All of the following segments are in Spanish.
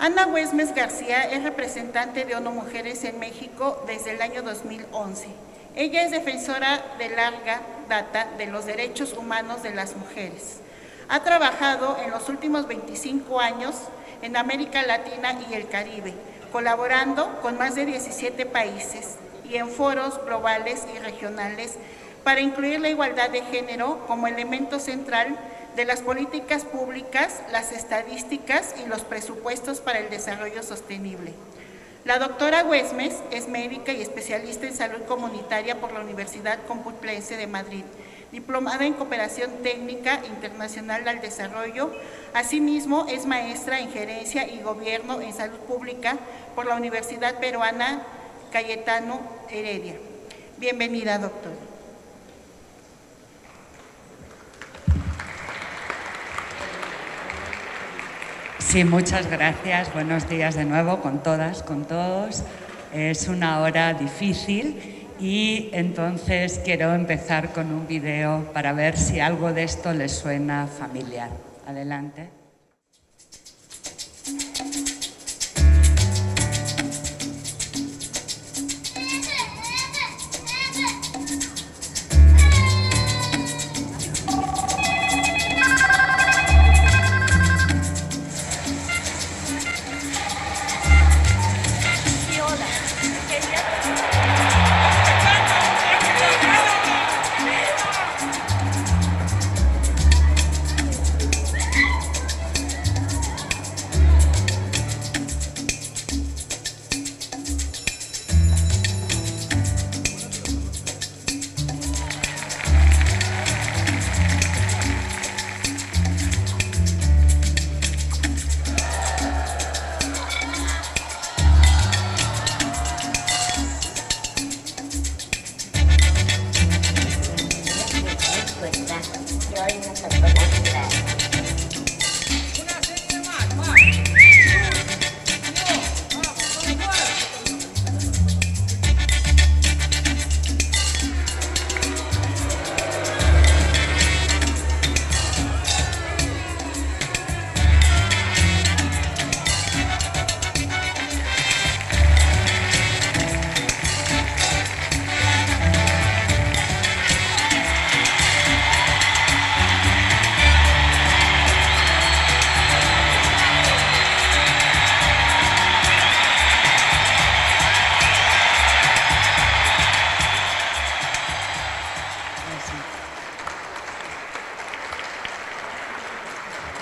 Ana Güemes García es representante de ONU Mujeres en México desde el año 2011. Ella es defensora de larga data de los derechos humanos de las mujeres. Ha trabajado en los últimos 25 años en América Latina y el Caribe, colaborando con más de 17 países y en foros globales y regionales para incluir la igualdad de género como elemento central de las políticas públicas, las estadísticas y los presupuestos para el desarrollo sostenible. La doctora Güemes es médica y especialista en salud comunitaria por la Universidad Complutense de Madrid, diplomada en Cooperación Técnica Internacional al Desarrollo. Asimismo, es maestra en Gerencia y Gobierno en Salud Pública por la Universidad Peruana Cayetano Heredia. Bienvenida, doctora. Sí, muchas gracias. Buenos días de nuevo con todas, con todos. Es una hora difícil y entonces quiero empezar con un video para ver si algo de esto les suena familiar. Adelante.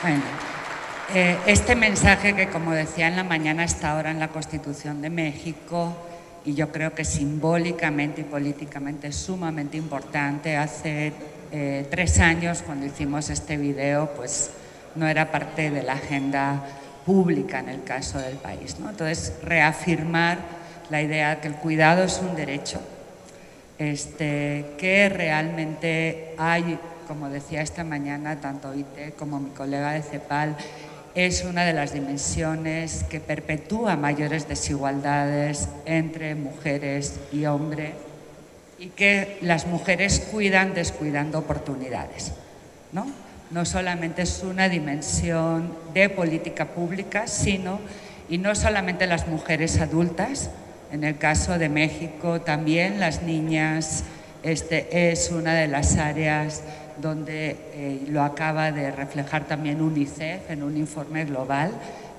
Bueno, este mensaje que, como decía en la mañana, está ahora en la Constitución de México y yo creo que simbólicamente y políticamente es sumamente importante. Hace 3 años, cuando hicimos este video, pues no era parte de la agenda pública en el caso del país, ¿no? Entonces, reafirmar la idea de que el cuidado es un derecho, que realmente hay, como decía esta mañana tanto ITE como mi colega de CEPAL, es una de las dimensiones que perpetúa mayores desigualdades entre mujeres y hombres y que las mujeres cuidan descuidando oportunidades, ¿no? No solamente es una dimensión de política pública, sino, y no solamente las mujeres adultas, en el caso de México también las niñas, es una de las áreas donde lo acaba de reflejar también UNICEF en un informe global,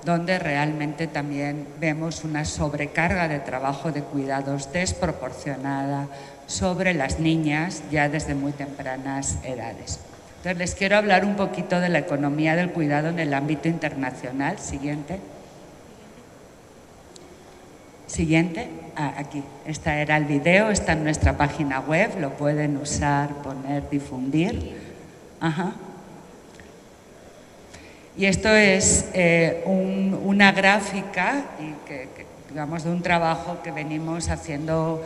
donde realmente también vemos una sobrecarga de trabajo de cuidados desproporcionada sobre las niñas ya desde muy tempranas edades. Entonces les quiero hablar un poquito de la economía del cuidado en el ámbito internacional. Siguiente. Siguiente. Aquí. Este era el video, está en nuestra página web, lo pueden usar, poner, difundir. Ajá. Y esto es una gráfica digamos, de un trabajo que venimos haciendo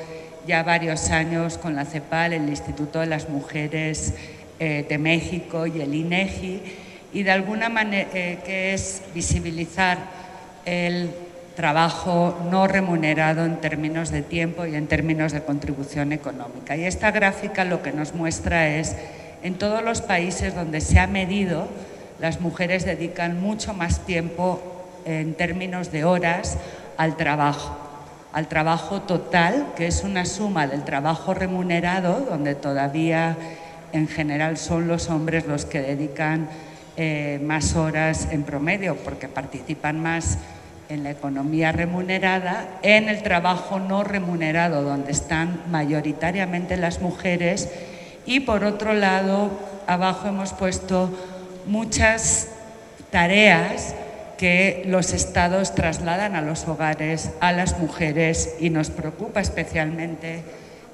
ya varios años con la CEPAL, el Instituto de las Mujeres de México y el INEGI, y de alguna manera que es visibilizar el trabajo no remunerado en términos de tiempo y en términos de contribución económica. Y esta gráfica lo que nos muestra es, en todos los países donde se ha medido, las mujeres dedican mucho más tiempo en términos de horas al trabajo total, que es una suma del trabajo remunerado, donde todavía en general son los hombres los que dedican más horas en promedio, porque participan más en la economía remunerada, en el trabajo no remunerado, donde están mayoritariamente las mujeres, y por otro lado, abajo hemos puesto muchas tareas que los estados trasladan a los hogares, a las mujeres, y nos preocupa especialmente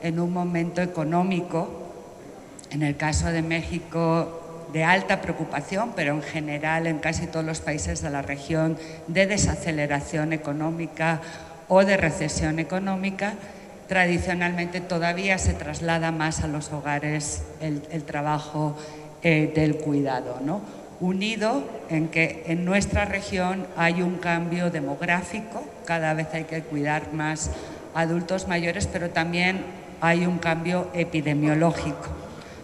en un momento económico, en el caso de México, de alta preocupación, pero en general en casi todos los países de la región, de desaceleración económica o de recesión económica. Tradicionalmente todavía se traslada más a los hogares el trabajo del cuidado, ¿no? Unido en que en nuestra región hay un cambio demográfico, cada vez hay que cuidar más adultos mayores, pero también hay un cambio epidemiológico.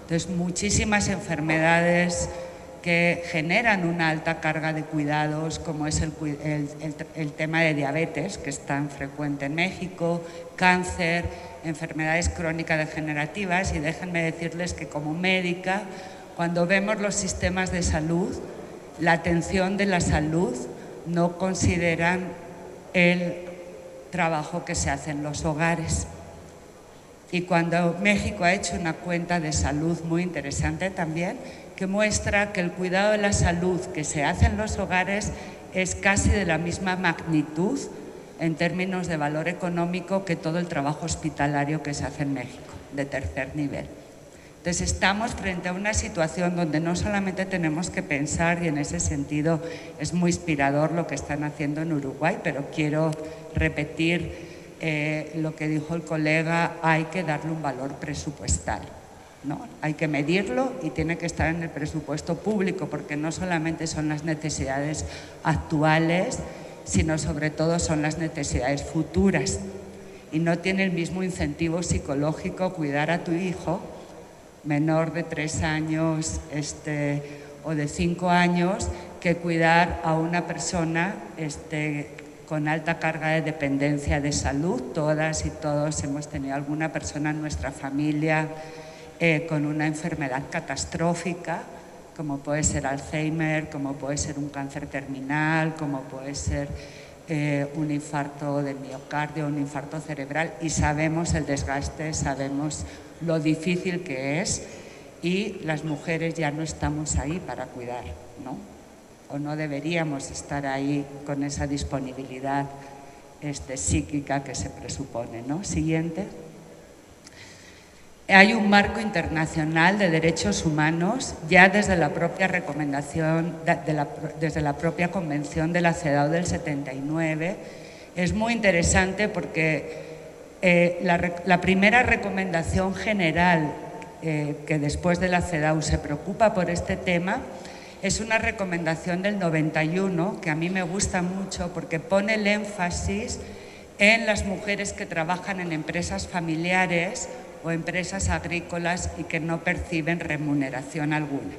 Entonces, muchísimas enfermedades que generan una alta carga de cuidados, como es el tema de diabetes, que es tan frecuente en México, cáncer, enfermedades crónicas degenerativas. Y déjenme decirles que como médica, cuando vemos los sistemas de salud, la atención de la salud no consideran el trabajo que se hace en los hogares. Y cuando México ha hecho una cuenta de salud muy interesante también, que muestra que el cuidado de la salud que se hace en los hogares es casi de la misma magnitud en términos de valor económico que todo el trabajo hospitalario que se hace en México, de tercer nivel. Entonces estamos frente a una situación donde no solamente tenemos que pensar, y en ese sentido es muy inspirador lo que están haciendo en Uruguay, pero quiero repetir lo que dijo el colega, hay que darle un valor presupuestal, ¿no? Hay que medirlo y tiene que estar en el presupuesto público, porque no solamente son las necesidades actuales, sino sobre todo son las necesidades futuras. Y no tiene el mismo incentivo psicológico cuidar a tu hijo menor de 3 años o de 5 años que cuidar a una persona con alta carga de dependencia de salud. Todas y todos hemos tenido alguna persona en nuestra familia con una enfermedad catastrófica, como puede ser Alzheimer, como puede ser un cáncer terminal, como puede ser un infarto de miocardio, un infarto cerebral, y sabemos el desgaste, sabemos lo difícil que es, y las mujeres ya no estamos ahí para cuidar, ¿no? O no deberíamos estar ahí con esa disponibilidad psíquica que se presupone, ¿no? Siguiente. Hay un marco internacional de derechos humanos ya desde la propia recomendación, desde la propia Convención de la CEDAW del 79. Es muy interesante porque la primera recomendación general que después de la CEDAW se preocupa por este tema es una recomendación del 91 que a mí me gusta mucho porque pone el énfasis en las mujeres que trabajan en empresas familiares o empresas agrícolas y que no perciben remuneración alguna,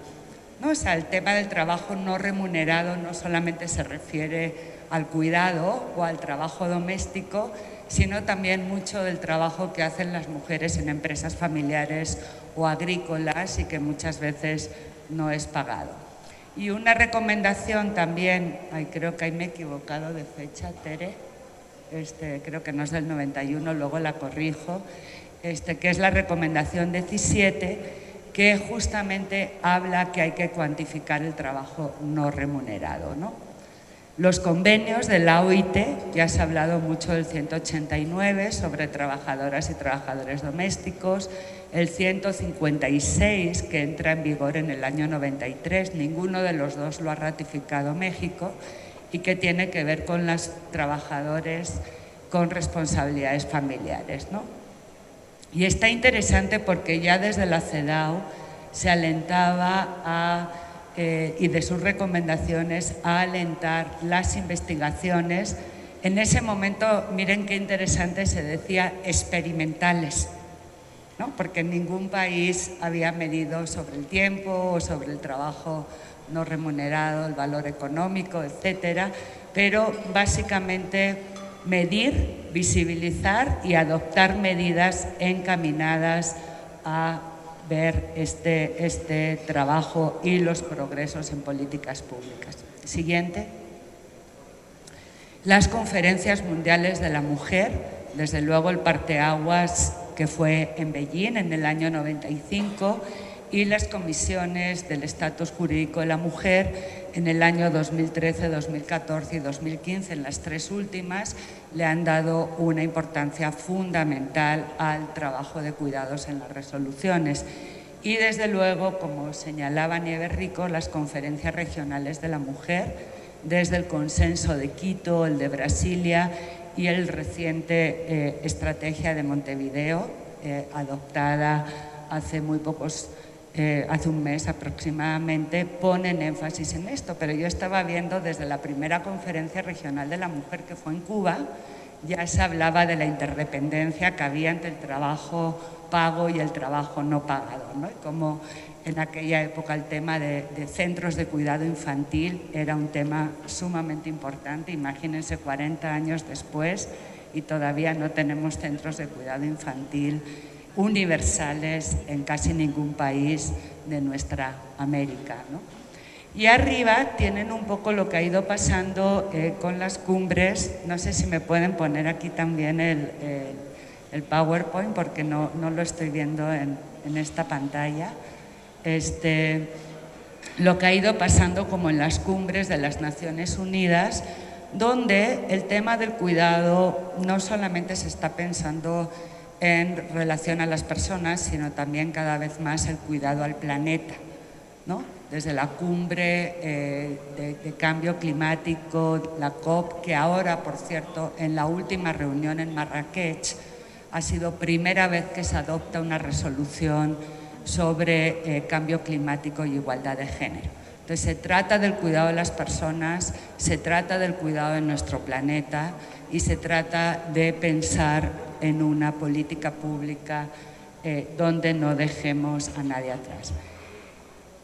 ¿no? O sea, el tema del trabajo no remunerado no solamente se refiere al cuidado o al trabajo doméstico, sino también mucho del trabajo que hacen las mujeres en empresas familiares o agrícolas y que muchas veces no es pagado. Y una recomendación también, creo que ahí me he equivocado de fecha, Tere, creo que no es del 91, luego la corrijo, que es la recomendación 17, que justamente habla que hay que cuantificar el trabajo no remunerado, ¿no? Los convenios de la OIT, ya se ha hablado mucho del 189 sobre trabajadoras y trabajadores domésticos, el 156 que entra en vigor en el año 93, ninguno de los dos lo ha ratificado México, y que tiene que ver con los trabajadores con responsabilidades familiares, ¿no? Y está interesante porque ya desde la CEDAW se alentaba y de sus recomendaciones a alentar las investigaciones. En ese momento, miren qué interesante, se decía experimentales, ¿no? Porque ningún país había medido sobre el tiempo o sobre el trabajo no remunerado, el valor económico, etcétera. pero básicamente medir, visibilizar y adoptar medidas encaminadas a ver este trabajo y los progresos en políticas públicas. Siguiente. Las conferencias mundiales de la mujer, desde luego el parteaguas que fue en Beijing en el año 95 y las comisiones del estatus jurídico de la mujer en el año 2013, 2014 y 2015, en las tres últimas, le han dado una importancia fundamental al trabajo de cuidados en las resoluciones. Y desde luego, como señalaba Nieves Rico, las conferencias regionales de la mujer, desde el consenso de Quito, el de Brasilia y el reciente estrategia de Montevideo, adoptada hace muy pocos hace un mes aproximadamente, ponen énfasis en esto. Pero yo estaba viendo desde la primera conferencia regional de la mujer, que fue en Cuba, ya se hablaba de la interdependencia que había entre el trabajo pago y el trabajo no pagado, ¿no? Y como en aquella época el tema de centros de cuidado infantil era un tema sumamente importante. Imagínense 40 años después y todavía no tenemos centros de cuidado infantil universales en casi ningún país de nuestra América, ¿no? Y arriba tienen un poco lo que ha ido pasando con las cumbres. No sé si me pueden poner aquí también el PowerPoint, porque no lo estoy viendo en esta pantalla. Lo que ha ido pasando como en las cumbres de las Naciones Unidas, donde el tema del cuidado no solamente se está pensando en relación a las personas, sino también cada vez más el cuidado al planeta, ¿no? Desde la cumbre de cambio climático, la COP, que ahora, por cierto, en la última reunión en Marrakech, ha sido primera vez que se adopta una resolución sobre cambio climático y igualdad de género. Entonces, se trata del cuidado de las personas, se trata del cuidado de nuestro planeta y se trata de pensar en una política pública donde no dejemos a nadie atrás.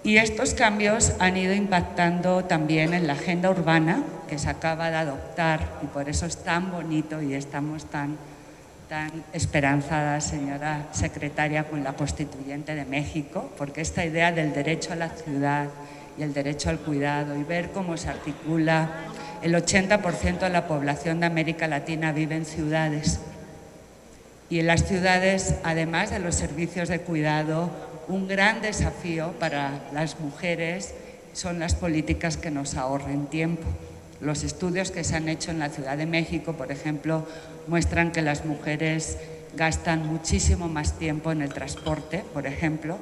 Y estos cambios han ido impactando también en la agenda urbana que se acaba de adoptar, y por eso es tan bonito y estamos tan esperanzadas, señora secretaria, con la Constituyente de México, porque esta idea del derecho a la ciudad y el derecho al cuidado, y ver cómo se articula, el 80% de la población de América Latina vive en ciudades, y en las ciudades, además de los servicios de cuidado, un gran desafío para las mujeres son las políticas que nos ahorren tiempo. Los estudios que se han hecho en la Ciudad de México, por ejemplo, muestran que las mujeres gastan muchísimo más tiempo en el transporte, por ejemplo,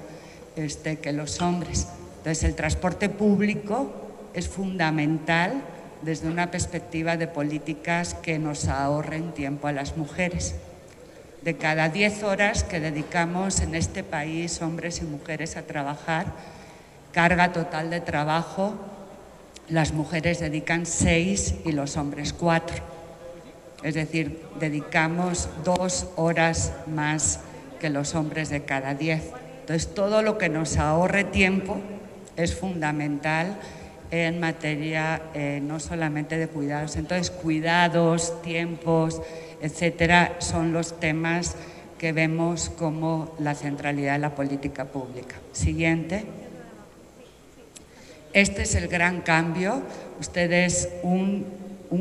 que los hombres. Entonces, el transporte público es fundamental desde una perspectiva de políticas que nos ahorren tiempo a las mujeres. De cada 10 horas que dedicamos en este país, hombres y mujeres, a trabajar, carga total de trabajo, las mujeres dedican 6 y los hombres 4. Es decir, dedicamos 2 horas más que los hombres de cada 10. Entonces, todo lo que nos ahorre tiempo es fundamental en materia no solamente de cuidados. Entonces, cuidados, tiempos, etcétera, son los temas que vemos como la centralidad de la política pública. Siguiente. Este es el gran cambio. Ustedes un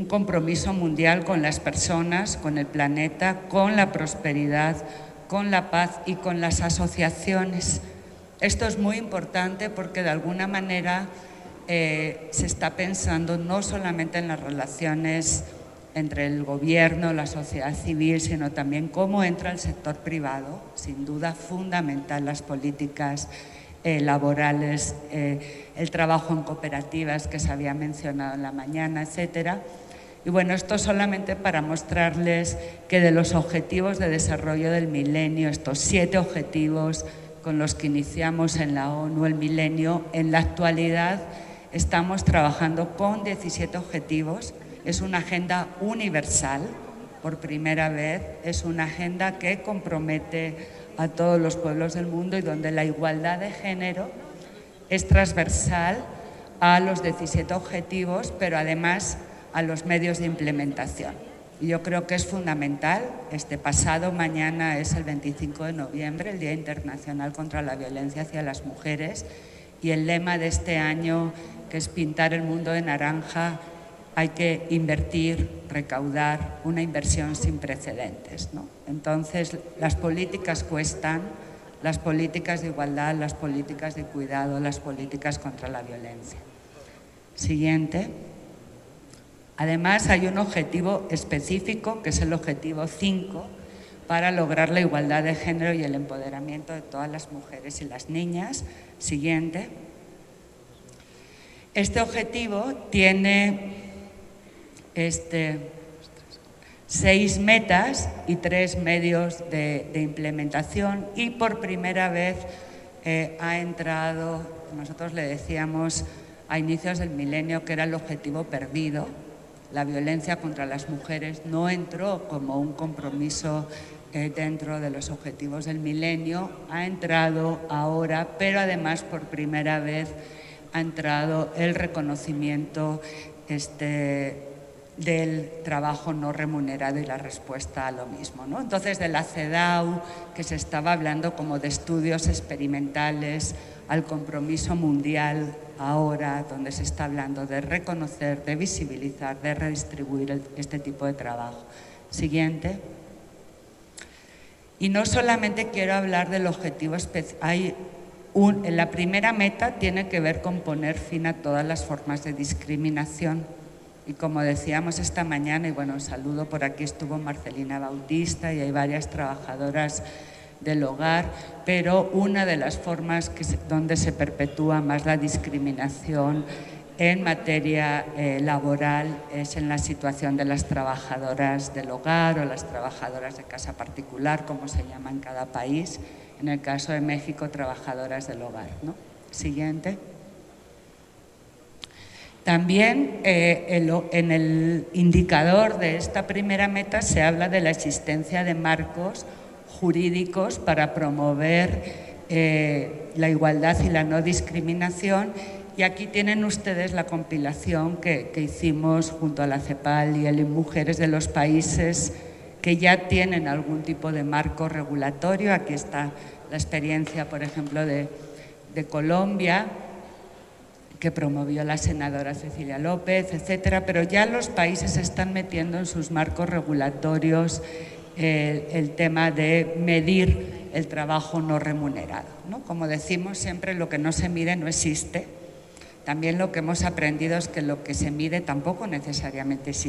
compromiso mundial con las personas, con el planeta, con la prosperidad, con la paz y con las asociaciones. Esto es muy importante porque de alguna manera se está pensando no solamente en las relaciones entre el gobierno, la sociedad civil, sino también cómo entra el sector privado, sin duda fundamental, las políticas laborales, el trabajo en cooperativas que se había mencionado en la mañana, etcétera. Y bueno, esto solamente para mostrarles que de los objetivos de desarrollo del milenio, estos 7 objetivos con los que iniciamos en la ONU el milenio, en la actualidad estamos trabajando con 17 objetivos. Es una agenda universal, por primera vez, es una agenda que compromete a todos los pueblos del mundo y donde la igualdad de género es transversal a los 17 objetivos, pero además a los medios de implementación. Y yo creo que es fundamental. Pasado mañana es el 25 de noviembre, el Día Internacional contra la Violencia hacia las Mujeres, y el lema de este año, que es pintar el mundo de naranja, hay que invertir, recaudar, una inversión sin precedentes, ¿no? Entonces, las políticas cuestan, las políticas de igualdad, las políticas de cuidado, las políticas contra la violencia. Siguiente. Además, hay un objetivo específico, que es el objetivo 5, para lograr la igualdad de género y el empoderamiento de todas las mujeres y las niñas. Siguiente. Este objetivo tiene 6 metas y 3 medios de implementación, y por primera vez ha entrado, nosotros le decíamos a inicios del milenio que era el objetivo perdido. La violencia contra las mujeres no entró como un compromiso dentro de los objetivos del milenio, ha entrado ahora, pero además por primera vez ha entrado el reconocimiento del trabajo no remunerado y la respuesta a lo mismo, ¿no? Entonces, de la CEDAW, que se estaba hablando como de estudios experimentales, al compromiso mundial ahora, donde se está hablando de reconocer, de visibilizar, de redistribuir este tipo de trabajo. Siguiente. Y no solamente quiero hablar del objetivo especial. La primera meta tiene que ver con poner fin a todas las formas de discriminación. Y como decíamos esta mañana, y bueno, un saludo, por aquí estuvo Marcelina Bautista y hay varias trabajadoras del hogar, pero una de las formas donde se perpetúa más la discriminación en materia laboral es en la situación de las trabajadoras del hogar o las trabajadoras de casa particular, como se llama en cada país. En el caso de México, trabajadoras del hogar, ¿no? Siguiente. También en el indicador de esta primera meta se habla de la existencia de marcos jurídicos para promover la igualdad y la no discriminación, y aquí tienen ustedes la compilación que hicimos junto a la CEPAL y el Mujeres de los países que ya tienen algún tipo de marco regulatorio. Aquí está la experiencia, por ejemplo, de Colombia, que promovió la senadora Cecilia López, etcétera, pero ya los países están metiendo en sus marcos regulatorios el tema de medir el trabajo no remunerado, ¿no? Como decimos siempre, lo que no se mide no existe. También lo que hemos aprendido es que lo que se mide tampoco necesariamente existe.